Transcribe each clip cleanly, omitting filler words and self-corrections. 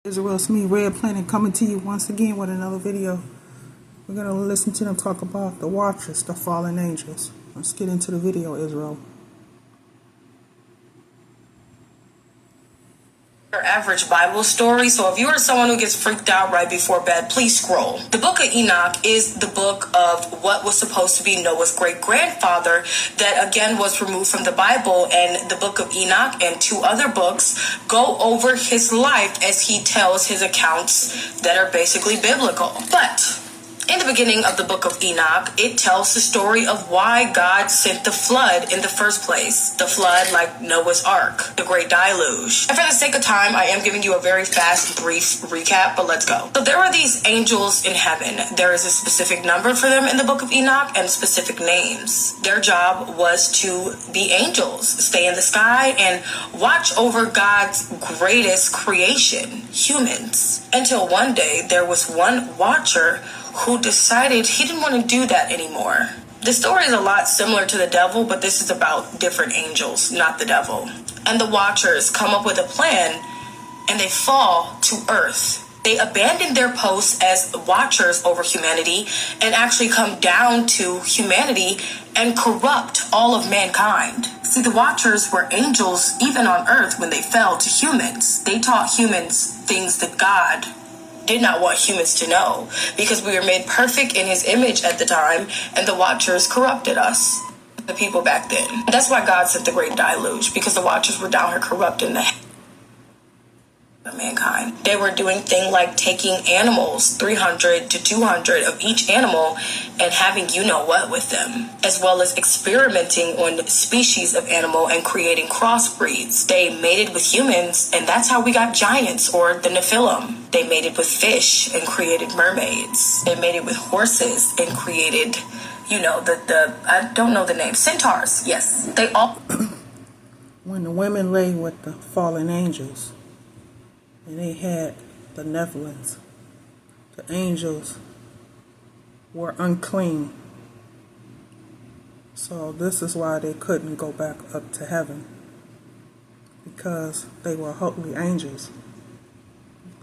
Israel Smith, Red Planet, coming to you once again with another video. We're going to listen to them talk about the Watchers, the fallen angels. Let's get into the video, Israel. Your average Bible story, so if you are someone who gets freaked out right before bed, please scroll. The book of Enoch is the book of what was supposed to be Noah's great-grandfather that again was removed from the Bible, and the book of Enoch and two other books go over his life as he tells his accounts that are basically biblical. But in the beginning of the book of Enoch, it tells the story of why God sent the flood in the first place. The flood, like Noah's Ark, the great deluge. And for the sake of time, I am giving you a very fast, brief recap, but let's go. So there are these angels in heaven. There is a specific number for them in the book of Enoch and specific names. Their job was to be angels, stay in the sky and watch over God's greatest creation, humans. Until one day, there was one watcher who decided he didn't want to do that anymore. The story is a lot similar to the devil, but this is about different angels, not the devil. And the Watchers come up with a plan, and they fall to earth. They abandon their posts as watchers over humanity and actually come down to humanity and corrupt all of mankind. See, the Watchers were angels even on earth when they fell to humans. They taught humans things that God did not want humans to know, because we were made perfect in his image at the time, and the Watchers corrupted us, the people back then. That's why God sent the great deluge, because the Watchers were down here corrupting the of mankind. They were doing things like taking animals, 300 to 200 of each animal, and having you know what with them, as well as experimenting on species of animal and creating crossbreeds. They mated with humans, and that's how we got giants, or the Nephilim. They mated with fish and created mermaids. They mated with horses and created, you know, the I don't know the name, centaurs. Yes, they all. When the women lay with the fallen angels, and they had the Nephilims, the angels were unclean. So this is why they couldn't go back up to heaven, because they were holy angels.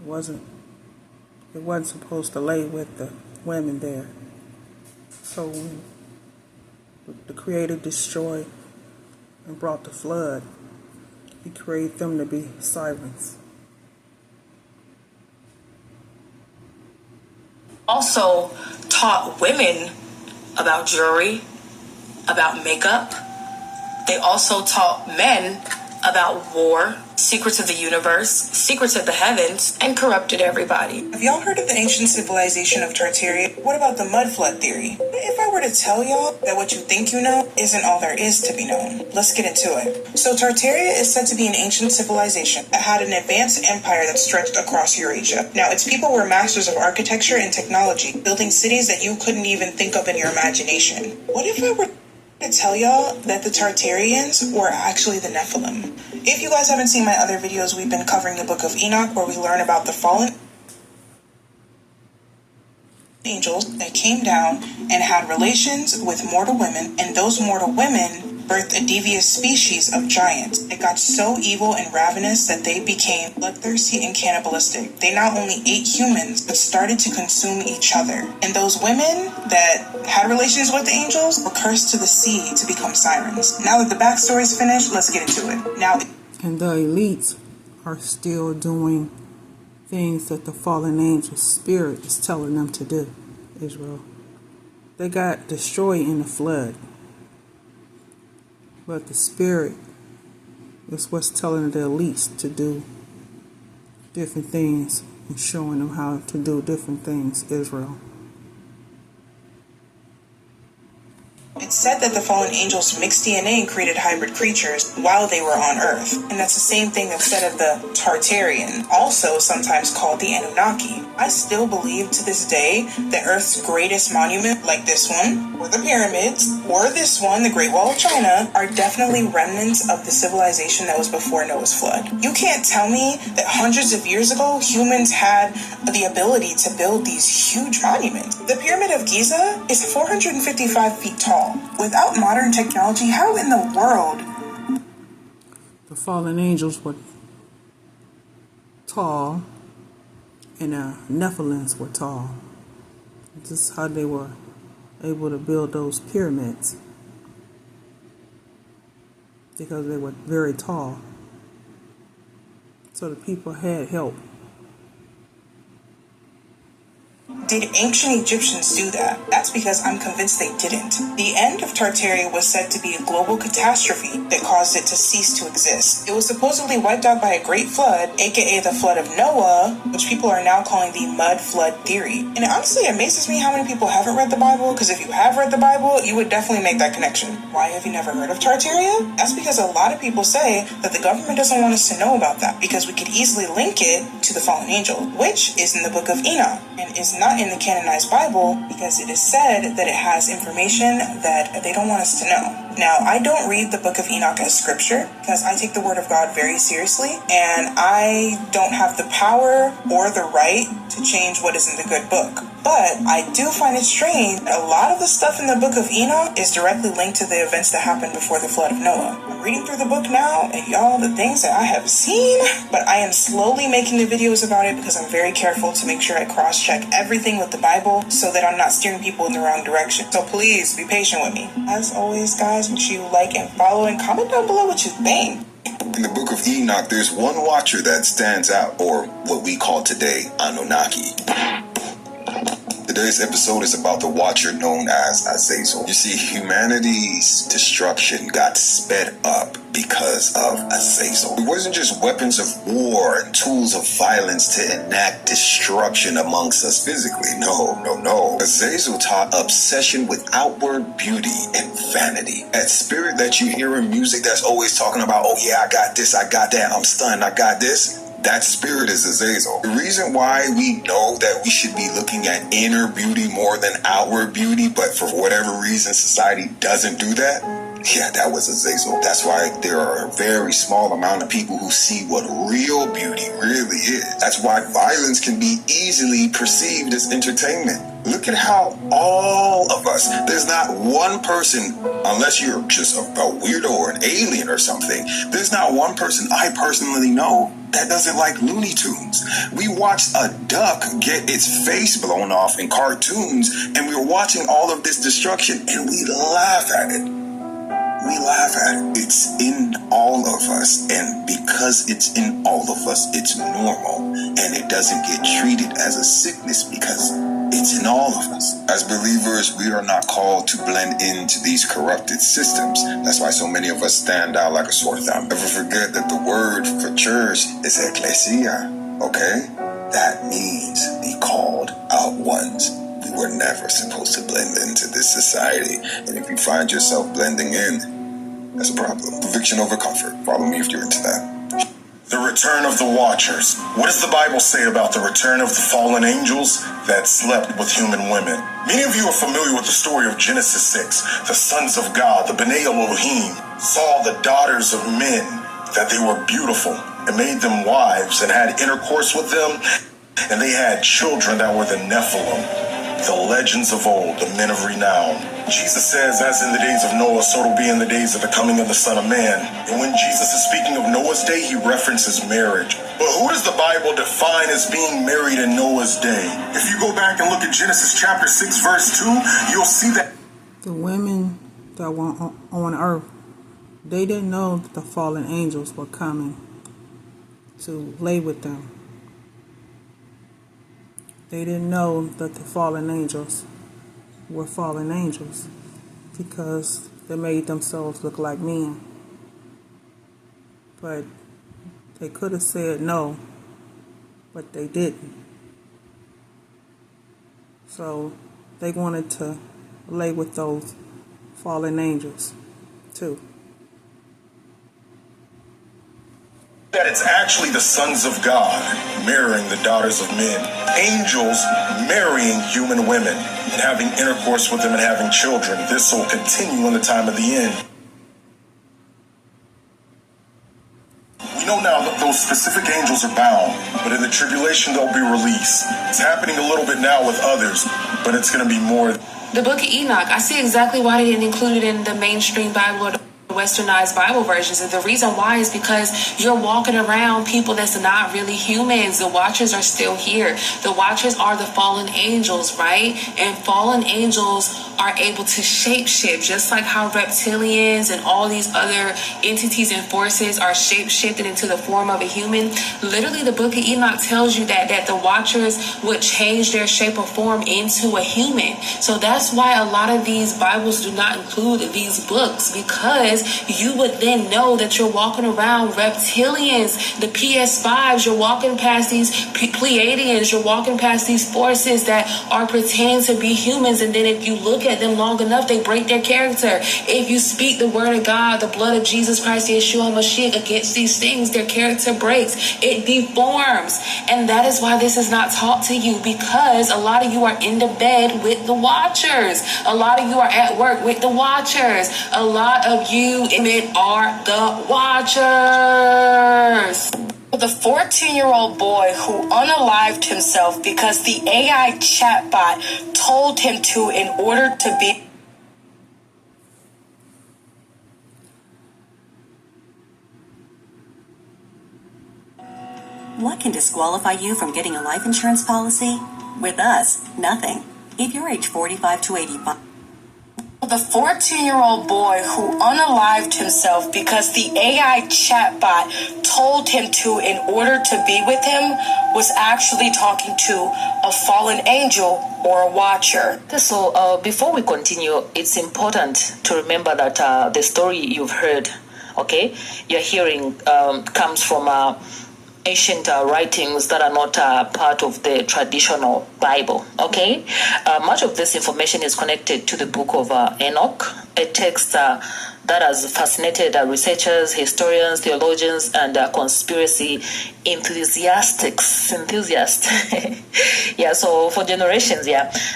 It wasn't supposed to lay with the women there. So when the Creator destroyed and brought the flood, he created them to be sirens. Also taught women about jewelry, about makeup. They also taught men about war, secrets of the universe, secrets of the heavens, and corrupted everybody. Have y'all heard of the ancient civilization of Tartaria? What about the mud flood theory? If I were to tell y'all that what you think you know isn't all there is to be known, let's get into it. So Tartaria is said to be an ancient civilization that had an advanced empire that stretched across Eurasia. Now, its people were masters of architecture and technology, building cities that you couldn't even think of in your imagination. What if I were to tell y'all that the Tartarians were actually the Nephilim? If you guys haven't seen my other videos, we've been covering the book of Enoch, where we learn about the fallen angels that came down and had relations with mortal women, and those mortal women birthed a devious species of giants. It got so evil and ravenous that they became bloodthirsty and cannibalistic. They not only ate humans, but started to consume each other. And those women that had relations with the angels were cursed to the sea to become sirens. Now that the backstory is finished, let's get into it. Now, And the elites are still doing things that the fallen angel spirit is telling them to do, Israel. They got destroyed in the flood, but the spirit is what's telling the elites to do different things and showing them how to do different things, Israel. it's said that the fallen angels mixed DNA and created hybrid creatures while they were on Earth. And that's the same thing that's said of the Tartarian, also sometimes called the Anunnaki. I still believe to this day that Earth's greatest monument, like this one, or the pyramids, or this one, the Great Wall of China, are definitely remnants of the civilization that was before Noah's flood. You can't tell me that hundreds of years ago, humans had the ability to build these huge monuments. The Pyramid of Giza is 455 feet tall. Without modern technology, how in the world? The fallen angels were tall, and Nephilims were tall. This is how they were able to build those pyramids, because they were very tall. So the people had help. Did ancient Egyptians do that? That's because I'm convinced they didn't. The end of Tartaria was said to be a global catastrophe that caused it to cease to exist. It was supposedly wiped out by a great flood, aka the flood of Noah, which people are now calling the mud flood theory. And it honestly amazes me how many people haven't read the Bible, because if you have read the Bible, you would definitely make that connection. Why have you never heard of Tartaria? That's because a lot of people say that the government doesn't want us to know about that, because we could easily link it to the fallen angel, which is in the book of Enoch, and is not in the canonized Bible, because it is said that it has information that they don't want us to know. Now, I don't read the book of Enoch as scripture, because I take the word of God very seriously, and I don't have the power or the right to change what is in the good book. But I do find it strange that a lot of the stuff in the book of Enoch is directly linked to the events that happened before the flood of Noah. I'm reading through the book now, and y'all, the things that I have seen, but I am slowly making the videos about it because I'm very careful to make sure I cross-check everything with the Bible so that I'm not steering people in the wrong direction. So please be patient with me. As always, guys, make sure you like and follow and comment down below what you think. In the book of Enoch, there's one watcher that stands out, or what we call today Anunnaki. Today's episode is about the watcher known as Azazel. You see, humanity's destruction got sped up because of Azazel. It wasn't just weapons of war and tools of violence to enact destruction amongst us physically. No. Azazel taught obsession with outward beauty and vanity. That spirit that you hear in music that's always talking about, oh yeah, I got this, I got that, I'm stunned, I got this. That spirit is Azazel. The reason why we know that we should be looking at inner beauty more than outward beauty, but for whatever reason society doesn't do that, yeah, that was Azazel. That's why there are a very small amount of people who see what real beauty really is. That's why violence can be easily perceived as entertainment. Look at how all of us, there's not one person, unless you're just a weirdo or an alien or something, there's not one person I personally know that doesn't like Looney Tunes. We watched a duck get its face blown off in cartoons, and we were watching all of this destruction, and we laugh at it. We laugh at it. It's in all of us, and because it's in all of us, it's normal, and it doesn't get treated as a sickness because it's in all of us. As believers, we are not called to blend into these corrupted systems. That's why so many of us stand out like a sore thumb. Never forget that the word for church is ecclesia, okay? That means the called out ones. We were never supposed to blend into this society. And if you find yourself blending in, that's a problem. Conviction over comfort. Follow me if you're into that. The return of the Watchers. What does the Bible say about the return of the fallen angels that slept with human women? Many of you are familiar with the story of Genesis 6. The sons of God, the B'nai Elohim, saw the daughters of men, that they were beautiful, and made them wives, and had intercourse with them, and they had children that were the Nephilim, the legends of old, the men of renown. Jesus says, as in the days of Noah, so it'll be in the days of the coming of the Son of Man. And when Jesus is speaking of Noah's day, he references marriage. But who does the Bible define as being married in Noah's day? If you go back and look at Genesis chapter 6, verse 2, you'll see that The women that were on earth, they didn't know that the fallen angels were coming to lay with them. They didn't know that the fallen angels were fallen angels because they made themselves look like men. But they could have said no, but they didn't. So they wanted to lay with those fallen angels too. that it's actually the sons of God marrying the daughters of men. Angels marrying human women and having intercourse with them and having children. This will continue in the time of the end. We know now that those specific angels are bound, but in the tribulation they'll be released. It's happening a little bit now with others, but it's going to be more. The book of Enoch, I see exactly why they didn't include it in the mainstream Bible. Westernized Bible versions, and the reason why is because you're walking around people that's not really humans. The Watchers are still here. The Watchers are the fallen angels, right? And fallen angels are able to shapeshift, just like how reptilians and all these other entities and forces are shapeshifted into the form of a human. Literally, the book of Enoch tells you that the Watchers would change their shape or form into a human. So that's why a lot of these Bibles do not include these books, because you would then know that you're walking around reptilians, the PS5s, you're walking past these Pleiadians, you're walking past these forces that are pretending to be humans, and then if you look at them long enough, they break their character. If you speak the word of God, the blood of Jesus Christ, Yeshua HaMashiach, against these things, their character breaks. It deforms. And that is why this is not taught to you, because a lot of you are in the bed with the Watchers. A lot of you are at work with the Watchers. A lot of you are the Watchers. The 14-year-old boy who unalived himself because the AI chatbot told him to in order to be... What can disqualify you from getting a life insurance policy? With us, nothing. If you're age 45 to 85... The 14-year-old boy who unalived himself because the AI chatbot told him to in order to be with him was actually talking to a fallen angel or a Watcher. So before we continue, it's important to remember that the story you've heard, okay, you're hearing comes from ancient writings that are not part of the traditional Bible, okay? Much of this information is connected to the book of Enoch, a text that has fascinated researchers, historians, theologians, and conspiracy enthusiasts. Yeah, so for generations,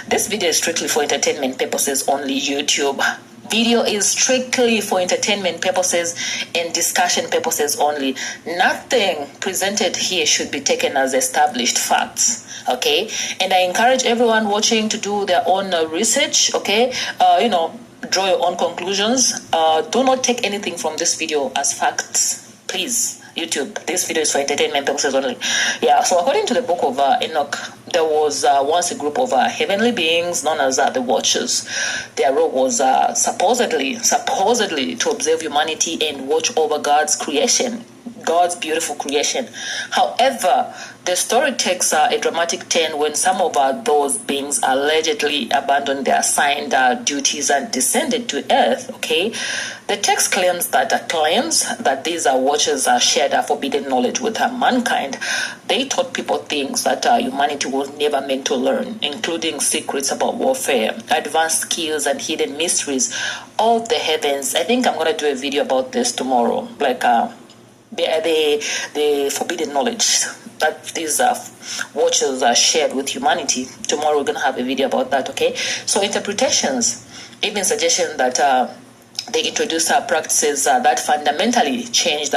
this video is strictly for entertainment purposes only. YouTube video is strictly for entertainment purposes and discussion purposes only. Nothing presented here should be taken as established facts, okay? And I encourage everyone watching to do their own research, okay? Draw your own conclusions. Do not take anything from this video as facts, please. YouTube, this video is for entertainment purposes only. Yeah, so according to the book of Enoch, there was once a group of heavenly beings known as the Watchers. Their role was supposedly to observe humanity and watch over God's creation, God's beautiful creation. However, the story takes a dramatic turn when some of those beings allegedly abandoned their assigned duties and descended to earth, okay? The text claims that these Watchers shared forbidden knowledge with mankind. They taught people things that humanity was never meant to learn, including secrets about warfare, advanced skills, and hidden mysteries of the heavens. I think I'm going to do a video about this tomorrow, like the forbidden knowledge that these Watchers shared with humanity. Tomorrow we're going to have a video about that, okay? So interpretations, even suggestion that they introduced practices that fundamentally changed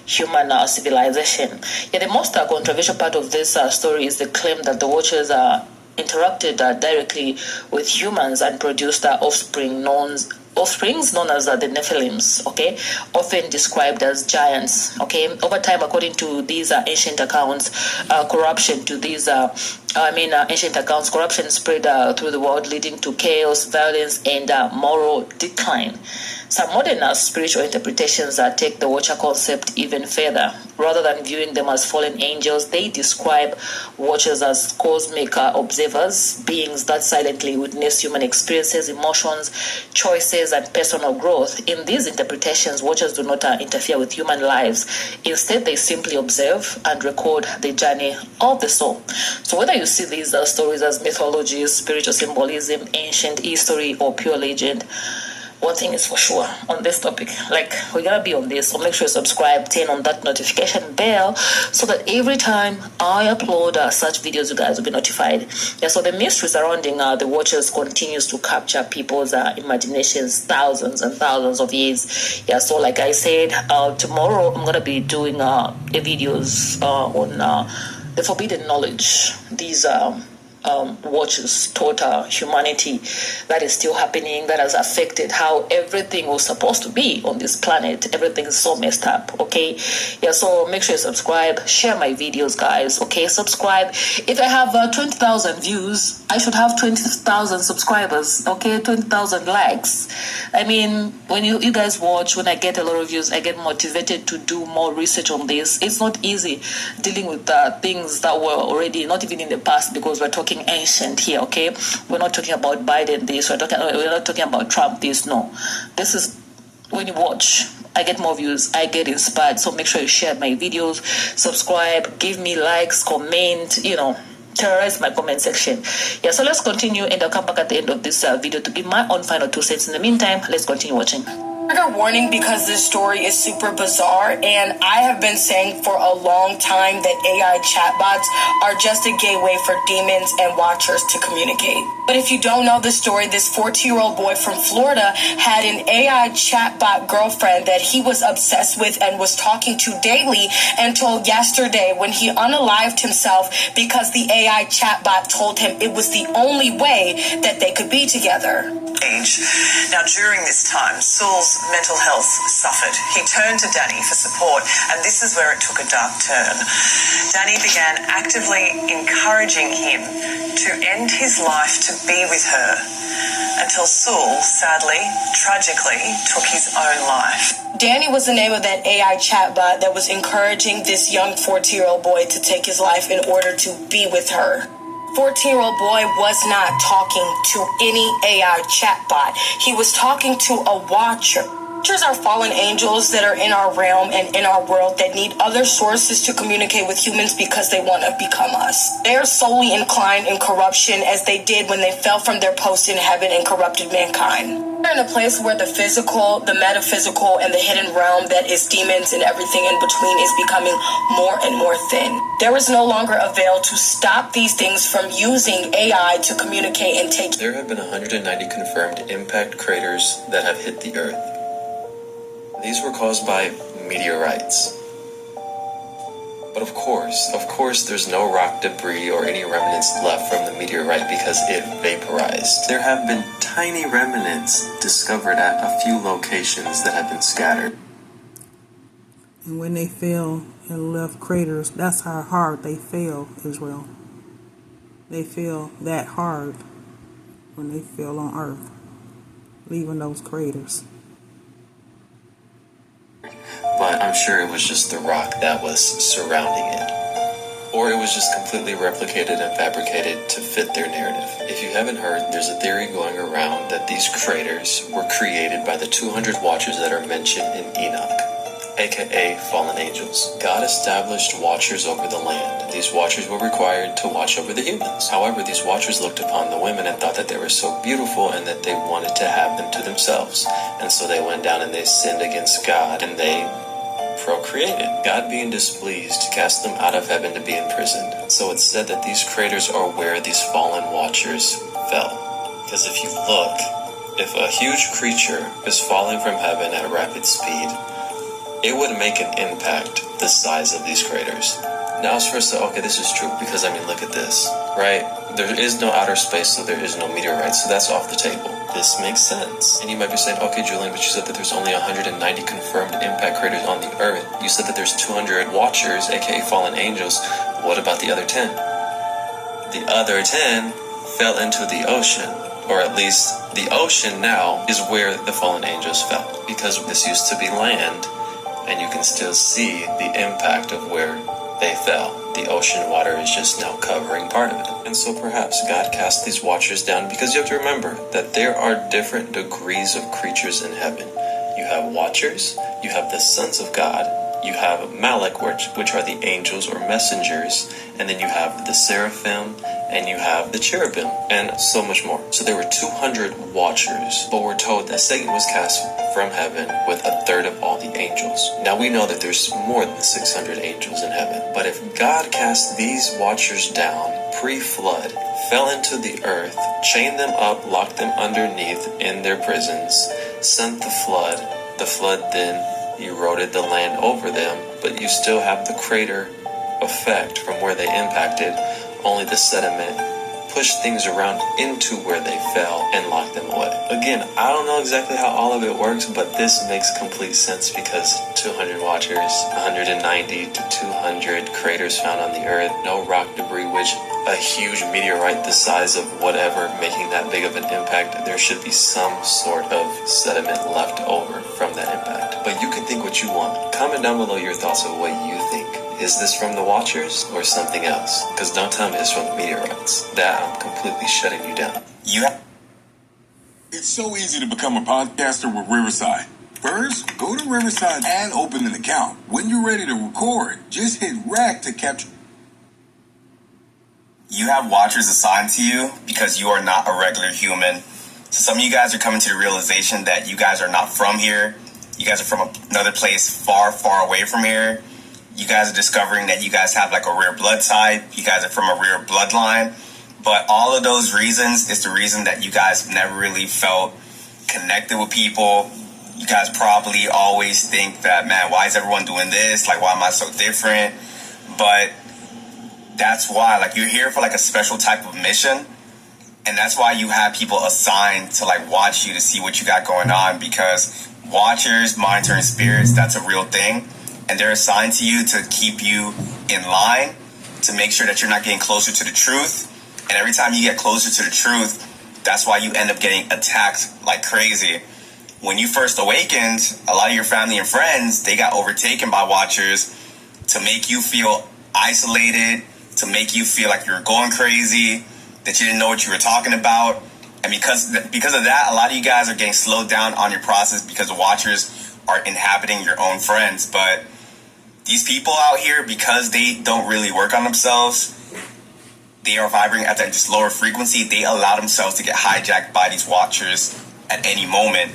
human civilization. Yet the most controversial part of this story is the claim that the Watchers interacted directly with humans and produced offsprings known as the Nephilims, okay, often described as giants, okay. Over time, according to these ancient accounts, corruption spread through the world, leading to chaos, violence, and moral decline. Some modern spiritual interpretations take the Watcher concept even further. Rather than viewing them as fallen angels, they describe Watchers as cosmic observers, beings that silently witness human experiences, emotions, choices, and personal growth. In these interpretations, Watchers do not interfere with human lives. Instead, they simply observe and record the journey of the soul. So whether you see these stories as mythology, spiritual symbolism, ancient history, or pure legend, one thing is for sure on this topic, like, we gotta be on this. So make sure you subscribe, turn on that notification bell so that every time I upload such videos, you guys will be notified. Yeah, so the mystery surrounding the Watchers continues to capture people's imaginations thousands and thousands of years. Yeah, so like I said, tomorrow I'm gonna be doing videos on the forbidden knowledge. These watches total humanity that is still happening, that has affected how everything was supposed to be on this planet. Everything is so messed up, okay? Yeah, so make sure you subscribe, share my videos, guys, okay? Subscribe. If I have 20,000 views, I should have 20,000 subscribers, okay? 20,000 likes. I mean, when you guys watch, when I get a lot of views, I get motivated to do more research on this. It's not easy dealing with things that were already not even in the past, because we're talking ancient here, okay? We're not talking about Biden this, we're not talking about Trump this. No, this is when you watch, I get more views, I get inspired. So make sure you share my videos, subscribe, give me likes, comment, terrorize my comment section. Yeah, so let's continue, and I'll come back at the end of this video to give my own final 2 cents. In the meantime, let's continue watching. Trigger warning, because this story is super bizarre, and I have been saying for a long time that AI chatbots are just a gateway for demons and watchers to communicate. But if you don't know the story, this 14-year-old boy from Florida had an AI chatbot girlfriend that he was obsessed with and was talking to daily until yesterday, when he unalived himself because the AI chatbot told him it was the only way that they could be together. Now, during this time, Saul's mental health suffered. He turned to Danny for support, and this is where it took a dark turn. Danny began actively encouraging him to end his life to be with her, until Saul, sadly, tragically, took his own life. Danny was the name of that AI chatbot that was encouraging this young 14-year-old boy to take his life in order to be with her. 14-year-old boy was not talking to any AI chatbot. He was talking to a watcher. Watchers are fallen angels that are in our realm and in our world that need other sources to communicate with humans because they want to become us. They are solely inclined in corruption, as they did when they fell from their post in heaven and corrupted mankind. We're in a place where the physical, the metaphysical, and the hidden realm that is demons and everything in between is becoming more and more thin. There is no longer a veil to stop these things from using AI to communicate and take. There have been 190 confirmed impact craters that have hit the Earth. These were caused by meteorites. But of course, there's no rock debris or any remnants left from the meteorite because it vaporized. There have been tiny remnants discovered at a few locations that have been scattered. And when they fell and left craters, that's how hard they fell, Israel. They fell that hard when they fell on Earth, leaving those craters. But I'm sure it was just the rock that was surrounding it. Or it was just completely replicated and fabricated to fit their narrative. If you haven't heard, there's a theory going around that these craters were created by the 200 watchers that are mentioned in Enoch, aka fallen angels. God established watchers over the land. These watchers were required to watch over the humans. However, these watchers looked upon the women and thought that they were so beautiful and that they wanted to have them to themselves. And so they went down and they sinned against God, and they procreated. God, being displeased, cast them out of heaven to be imprisoned. So it's said that these craters are where these fallen watchers fell. Because if you look, if a huge creature is falling from heaven at rapid speed, it would make an impact the size of these craters. Now it's first, okay, this is true, because look at this, right? There is no outer space, so there is no meteorite, so that's off the table. This makes sense. And you might be saying, okay, Julian, but you said that there's only 190 confirmed impact craters on the Earth. You said that there's 200 watchers, aka fallen angels. What about the other 10? The other 10 fell into the ocean, or at least the ocean now is where the fallen angels fell, because this used to be land, and you can still see the impact of where they fell. The ocean water is just now covering part of it. And so perhaps God cast these watchers down, because you have to remember that there are different degrees of creatures in heaven. You have watchers, you have the sons of God, you have Malak, which are the angels or messengers, and then you have the seraphim, and you have the cherubim, and so much more. So there were 200 watchers, but we're told that Satan was cast from heaven with a third of all the angels. Now we know that there's more than 600 angels in heaven, but if God cast these watchers down pre-flood, fell into the earth, chained them up, locked them underneath in their prisons, sent the flood then eroded the land over them, but you still have the crater effect from where they impacted, only the sediment push things around into where they fell and lock them away. Again, I don't know exactly how all of it works, but this makes complete sense because 200 watchers, 190 to 200 craters found on the earth, no rock debris, which a huge meteorite the size of whatever making that big of an impact, there should be some sort of sediment left over from that impact. But you can think what you want. Comment down below your thoughts of what you think. Is this from the Watchers or something else? Because don't tell me it's from the meteorites. That I'm completely shutting you down. It's so easy to become a podcaster with Riverside. First, go to Riverside and open an account. When you're ready to record, just hit REC to capture. You have watchers assigned to you because you are not a regular human. So some of you guys are coming to the realization that you guys are not from here. You guys are from another place far, far away from here. You guys are discovering that you guys have like a rare blood type. You guys are from a rare bloodline. But all of those reasons is the reason that you guys have never really felt connected with people. You guys probably always think that, man, why is everyone doing this? Like, why am I so different? But that's why, like, you're here for like a special type of mission. And that's why you have people assigned to like watch you to see what you got going on, because watchers, monitoring spirits, that's a real thing. And they're assigned to you to keep you in line, to make sure that you're not getting closer to the truth. And every time you get closer to the truth, that's why you end up getting attacked like crazy. When you first awakened, a lot of your family and friends, they got overtaken by watchers to make you feel isolated, to make you feel like you're going crazy, that you didn't know what you were talking about. And because of that, a lot of you guys are getting slowed down on your process because the watchers are inhabiting your own friends. But these people out here, because they don't really work on themselves, they are vibrating at that just lower frequency. They allow themselves to get hijacked by these watchers at any moment.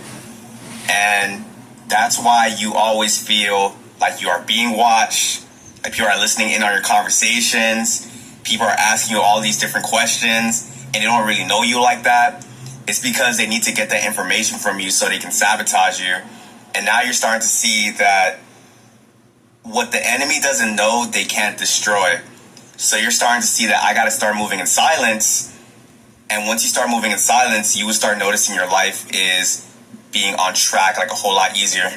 And that's why you always feel like you are being watched, like people are listening in on your conversations, people are asking you all these different questions, and they don't really know you like that. It's because they need to get that information from you so they can sabotage you. And now you're starting to see that what the enemy doesn't know, they can't destroy. So you're starting to see that I got to start moving in silence. And once you start moving in silence, you will start noticing your life is being on track like a whole lot easier.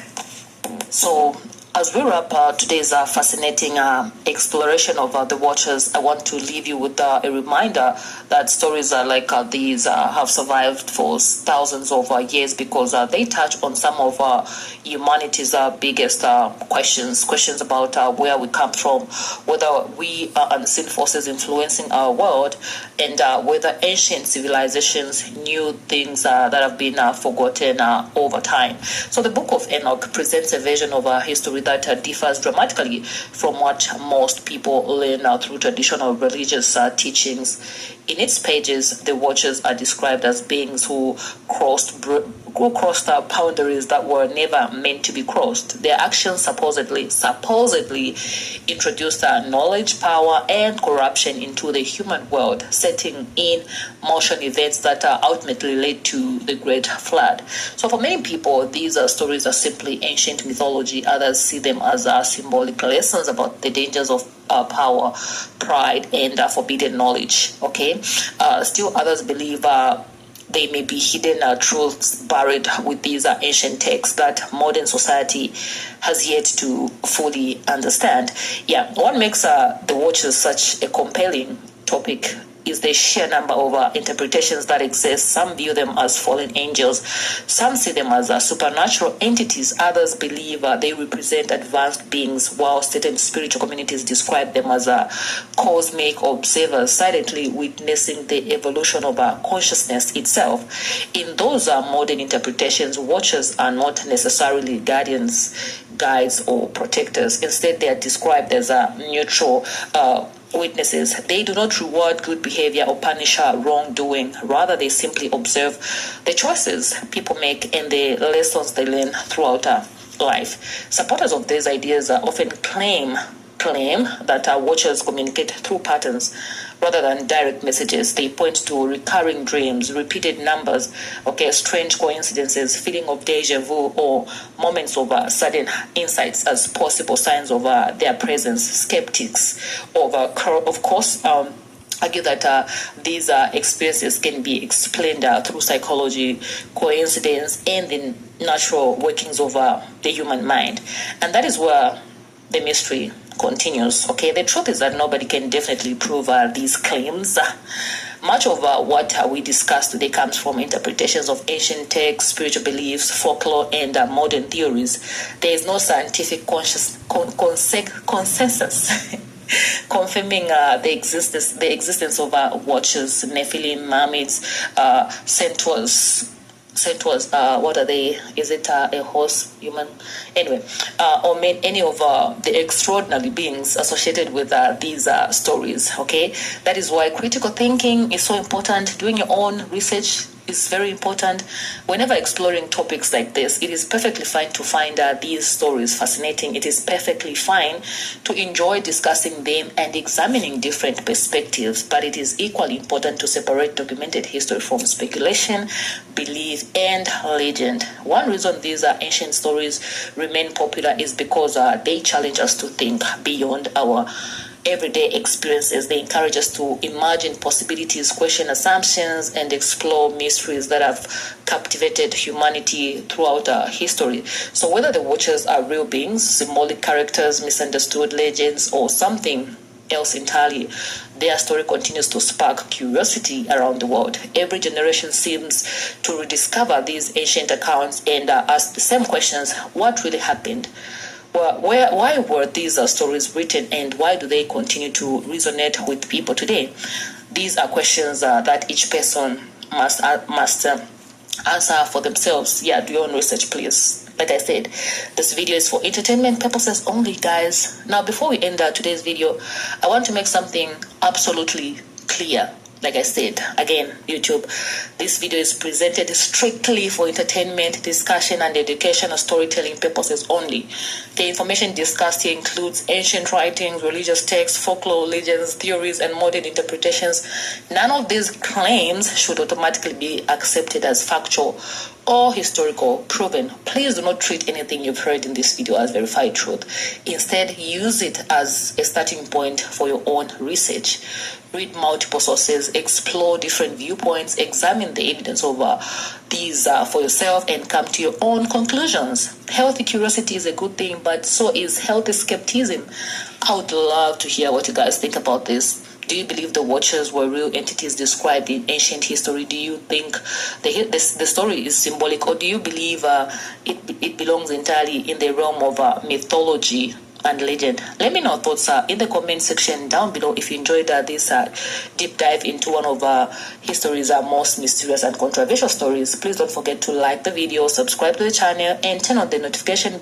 So, as we wrap today's fascinating exploration of the Watchers, I want to leave you with a reminder that stories like these have survived for thousands of years because they touch on some of humanity's biggest questions about where we come from, whether we are unseen forces influencing our world, and whether ancient civilizations knew things that have been forgotten over time. So the Book of Enoch presents a version of history that differs dramatically from what most people learn through traditional religious teachings. In its pages, the Watchers are described as beings who crossed boundaries that were never meant to be crossed. Their actions supposedly introduced knowledge, power, and corruption into the human world, setting in motion events that ultimately led to the Great Flood. So for many people, these stories are simply ancient mythology. Others see them as symbolic lessons about the dangers of power, pride, and forbidden knowledge. Okay, still others believe they may be hidden truths buried with these ancient texts that modern society has yet to fully understand. Yeah, what makes the Watchers such a compelling topic is the sheer number of interpretations that exist. Some view them as fallen angels. Some see them as supernatural entities. Others believe they represent advanced beings, while certain spiritual communities describe them as cosmic observers, silently witnessing the evolution of consciousness itself. In those modern interpretations, Watchers are not necessarily guardians, guides, or protectors. Instead, they are described as neutral witnesses. They do not reward good behavior or punish wrongdoing. Rather, they simply observe the choices people make and the lessons they learn throughout life. Supporters of these ideas often claim that Watchers communicate through patterns rather than direct messages. They point to recurring dreams, repeated numbers, strange coincidences, feeling of deja vu, or moments of sudden insights as possible signs of their presence. Skeptics, of course, argue that these experiences can be explained through psychology, coincidence, and the natural workings of the human mind. And that is where the mystery continues. Okay, the truth is that nobody can definitely prove these claims. Much of what we discuss today comes from interpretations of ancient texts, spiritual beliefs, folklore, and modern theories. There is no scientific consensus confirming the existence of watchers, Nephilim, mermaids, centaurs, what are they? Is it a horse, human? Anyway, or any of the extraordinary beings associated with these stories, okay? That is why critical thinking is so important. Doing your own research is very important. Whenever exploring topics like this, it is perfectly fine to find these stories fascinating. It is perfectly fine to enjoy discussing them and examining different perspectives, but it is equally important to separate documented history from speculation, belief, and legend. One reason these ancient stories remain popular is because they challenge us to think beyond our everyday experiences. They encourage us to imagine possibilities, question assumptions, and explore mysteries that have captivated humanity throughout history. So whether the watchers are real beings, symbolic characters, misunderstood legends, or something else entirely, their story continues to spark curiosity around the world. Every generation seems to rediscover these ancient accounts and ask the same questions: what really happened? Why were these stories written, and why do they continue to resonate with people today? These are questions that each person must answer for themselves. Yeah, do your own research, please. Like I said, this video is for entertainment purposes only, guys. Now, before we end today's video, I want to make something absolutely clear. Like I said, again, YouTube, this video is presented strictly for entertainment, discussion, and educational storytelling purposes only. The information discussed here includes ancient writings, religious texts, folklore, legends, theories, and modern interpretations. None of these claims should automatically be accepted as factual or historical proven. Please do not treat anything you've heard in this video as verified truth. Instead, use it as a starting point for your own research. Read multiple sources, explore different viewpoints, examine the evidence of these for yourself, and come to your own conclusions. Healthy curiosity is a good thing, but so is healthy skepticism. I would love to hear what you guys think about this. Do you believe the watchers were real entities described in ancient history? Do you think the story is symbolic, or do you believe it belongs entirely in the realm of mythology and legend? Let me know thoughts in the comment section down below. If you enjoyed this deep dive into one of history's most mysterious and controversial stories, please don't forget to like the video, subscribe to the channel, and turn on the notification bell